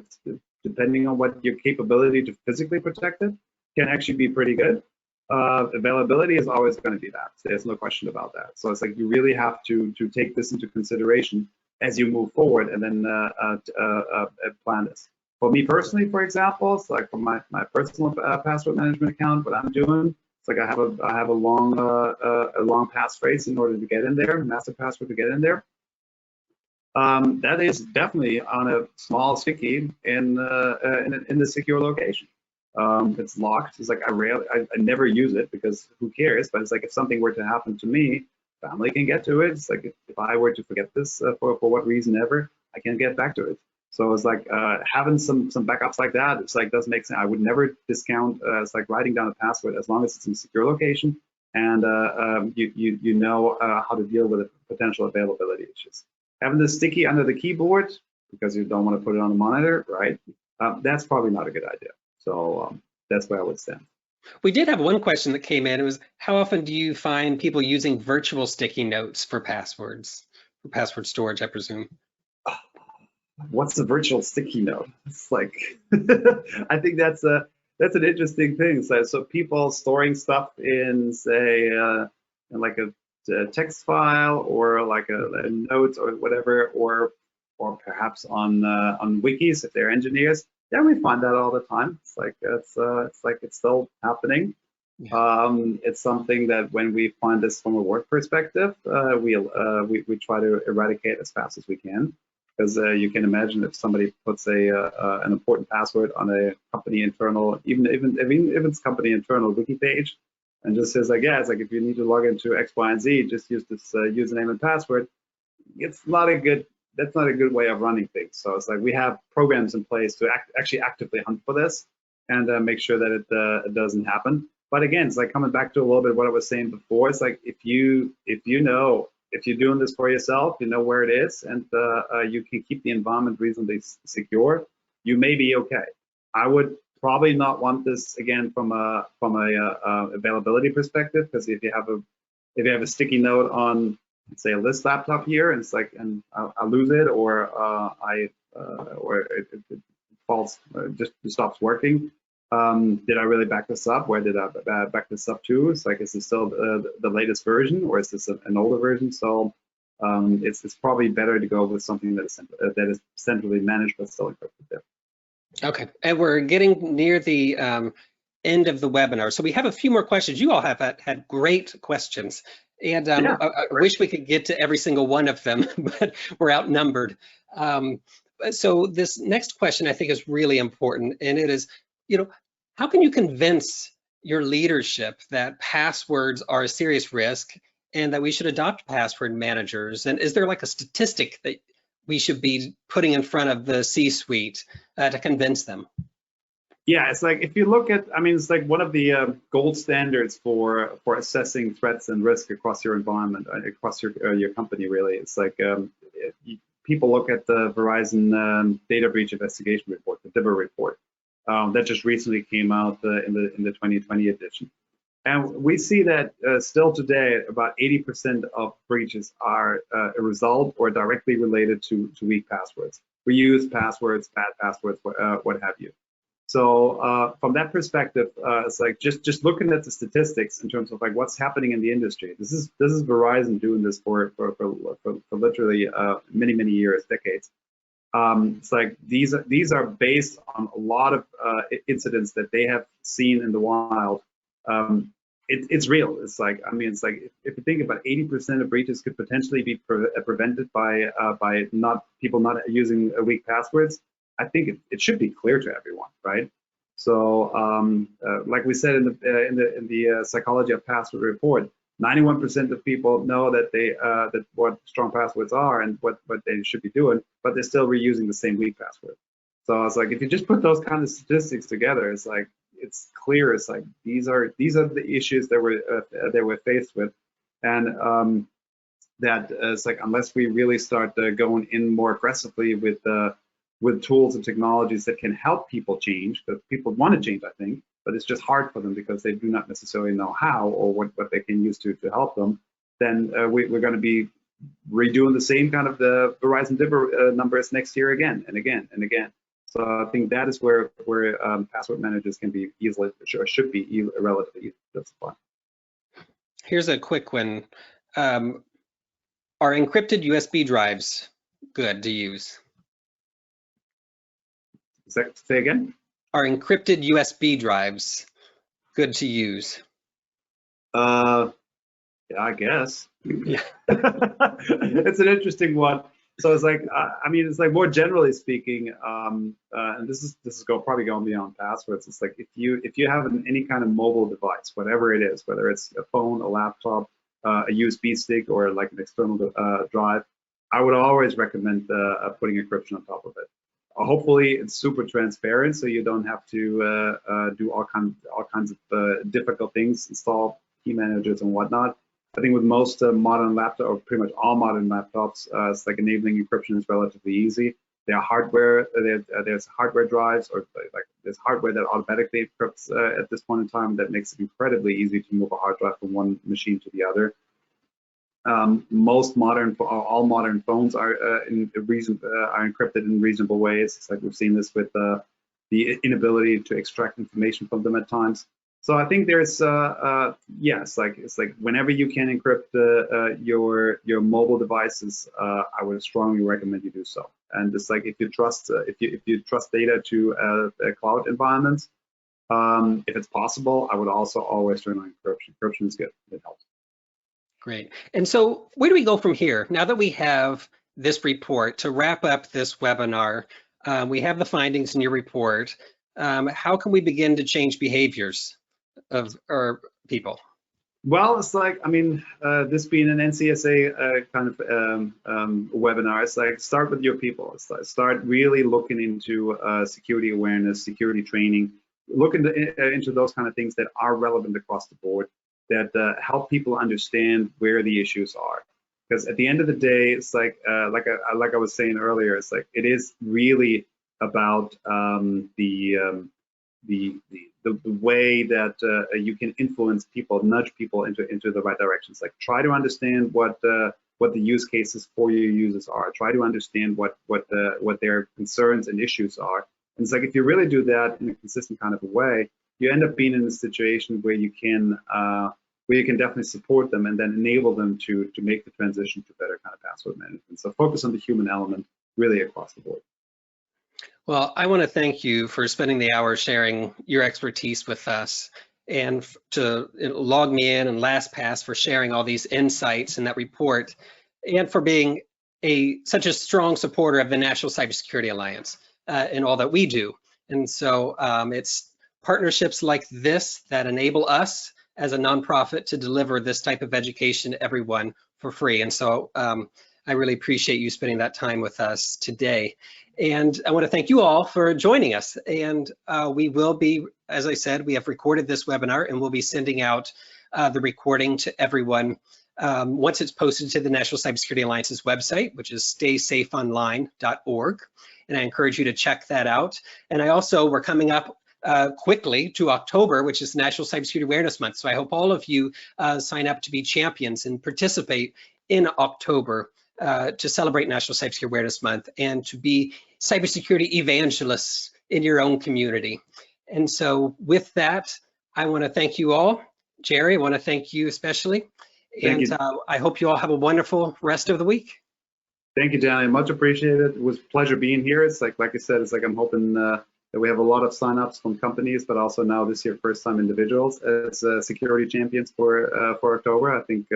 depending on what your capability to physically protect it, can actually be pretty good. Availability is always going to be that. So there's no question about that. So it's like you really have to take this into consideration as you move forward, and then plan this. For me personally, for example, it's like for my personal password management account, what I'm doing, it's like I have a long passphrase in order to get in there, master password to get in there. That is definitely on a small sticky in the secure location. It's locked. It's like I never use it because who cares? But it's like if something were to happen to me, family can get to it. It's like if I were to forget this for what reason ever, I can't get back to it. So it's like having some backups like that. It's like does make sense. I would never discount. It's like writing down a password as long as it's in a secure location and you know how to deal with the potential availability issues. Having the sticky under the keyboard because you don't want to put it on the monitor, right? That's probably not a good idea. So that's where I would stand. We did have one question that came in. It was, how often do you find people using virtual sticky notes for passwords, for password storage, I presume? What's the virtual sticky note? It's like, I think that's an interesting thing. So people storing stuff in, say, in like a text file or like a note or whatever, or perhaps on wikis if they're engineers. Yeah, we find that all the time. It's like it's still happening. Yeah. It's something that when we find this from a work perspective, we try to eradicate as fast as we can, because you can imagine if somebody puts an important password on a company internal, even if it's company internal wiki page, and just says like, yeah, it's like if you need to log into X, Y, and Z, just use this username and password. That's not a good way of running things. So it's like we have programs in place to actually actively hunt for this and make sure that it doesn't happen. But again, it's like coming back to a little bit what I was saying before. It's like if you're doing this for yourself, you know where it is, and you can keep the environment reasonably secure, you may be okay. I would probably not want this again from a availability perspective, because if you have a sticky note on, say, a list laptop here, and it's like, and I lose it, or it falls, just stops working. Did I really back this up? Where did I back this up to? It's like, is this still the latest version, or is this an older version? So it's probably better to go with something that is centrally managed but still encrypted there. Okay, and we're getting near the end of the webinar, so we have a few more questions. You all have had great questions. And I wish we could get to every single one of them, but we're outnumbered. So this next question I think is really important, and it is, how can you convince your leadership that passwords are a serious risk and that we should adopt password managers? And is there like a statistic that we should be putting in front of the C-suite to convince them? Yeah, it's like, if you look at, it's like one of the gold standards for assessing threats and risk across your environment, across your company, really. It's like people look at the Verizon Data Breach Investigation Report, the DBIR report, that just recently came out in the 2020 edition. And we see that still today, about 80% of breaches are a result or directly related to weak passwords, reused passwords, bad passwords, what have you. So from that perspective, it's like just looking at the statistics in terms of like what's happening in the industry. This is Verizon doing this for literally many years, decades. It's like these are based on a lot of incidents that they have seen in the wild. It's real. It's like, I mean, it's like if you think about 80% of breaches could potentially be prevented by people not using weak passwords. I think it should be clear to everyone, right? So, like we said in the Psychology of Password report, 91% of people know that that what strong passwords are and what they should be doing, but they're still reusing the same weak password. So I was like, if you just put those kind of statistics together, it's like it's clear. It's like these are the issues that we're faced with, and that it's like unless we really start going in more aggressively with tools and technologies that can help people change, because people want to change, I think, but it's just hard for them because they do not necessarily know how or what they can use to help them, then we're going to be redoing the same kind of the Verizon DIBR numbers next year again and again and again. So I think that is where password managers can be easily, or should be relatively easy to justify. Here's a quick one. Are encrypted USB drives good to use? Say again? Are encrypted USB drives good to use? Yeah, I guess. Yeah. It's an interesting one. So it's like, I mean, it's like more generally speaking, and this is probably going beyond passwords. It's like if you have any kind of mobile device, whatever it is, whether it's a phone, a laptop, a USB stick, or like an external drive, I would always recommend putting encryption on top of it. Hopefully, it's super transparent, so you don't have to do all kinds of difficult things, install key managers and whatnot. I think with most modern laptops, or pretty much all modern laptops, it's like enabling encryption is relatively easy. There are hardware, there's hardware drives, or like there's hardware that automatically encrypts at this point in time that makes it incredibly easy to move a hard drive from one machine to the other. All modern phones are encrypted in reasonable ways. It's like we've seen this with the inability to extract information from them at times. So I think there's it's like whenever you can encrypt your mobile devices, I would strongly recommend you do so. And it's like if you trust data to cloud environments, if it's possible, I would also always turn on encryption. Encryption is good. It helps. Great. And so where do we go from here? Now that we have this report to wrap up this webinar, we have the findings in your report. How can we begin to change behaviors of our people? Well, it's like, I mean, this being an NCSA kind of webinar, it's like start with your people. It's like start really looking into security awareness, security training, look into those kind of things that are relevant across the board, that help people understand where the issues are. Because at the end of the day, it's like I was saying earlier, it's like it is really about the way that you can influence people, nudge people into the right directions. Like try to understand what the use cases for your users are. Try to understand what their concerns and issues are. And it's like if you really do that in a consistent kind of a way, you end up being in a situation where you can definitely support them and then enable them to make the transition to better kind of password management. So focus on the human element really across the board. Well, I want to thank you for spending the hour sharing your expertise with us, and to LogMeIn and LastPass for sharing all these insights in that report, and for being such a strong supporter of the National Cybersecurity Alliance in all that we do. And so it's partnerships like this that enable us as a nonprofit to deliver this type of education to everyone for free. And so I really appreciate you spending that time with us today. And I want to thank you all for joining us. And we will be, as I said, we have recorded this webinar and we'll be sending out the recording to everyone once it's posted to the National Cybersecurity Alliance's website, which is StaySafeOnline.org. And I encourage you to check that out. And we're coming up quickly to October, which is National Cybersecurity Awareness Month. So I hope all of you sign up to be champions and participate in October to celebrate National Cybersecurity Awareness Month and to be cybersecurity evangelists in your own community. And so with that, I want to thank you all. Jerry, I want to thank you especially. Thank And you. I hope you all have a wonderful rest of the week. Thank you, Danny. Much appreciated. It was a pleasure being here. It's like I said, it's like I'm hoping that we have a lot of signups from companies, but also now this year, first-time individuals as security champions for October. I think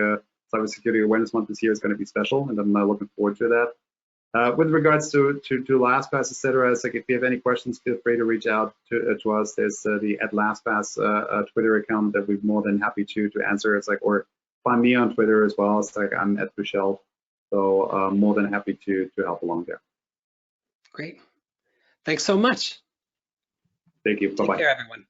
Cybersecurity Awareness Month this year is going to be special, and I'm looking forward to that. With regards to LastPass, etc., it's like if you have any questions, feel free to reach out to us. There's the @LastPass Twitter account that we're more than happy to answer. It's like, or find me on Twitter as well. It's like I'm @Beuchelt. So more than happy to help along there. Great. Thanks so much. Thank you. Bye-bye. Take care, everyone.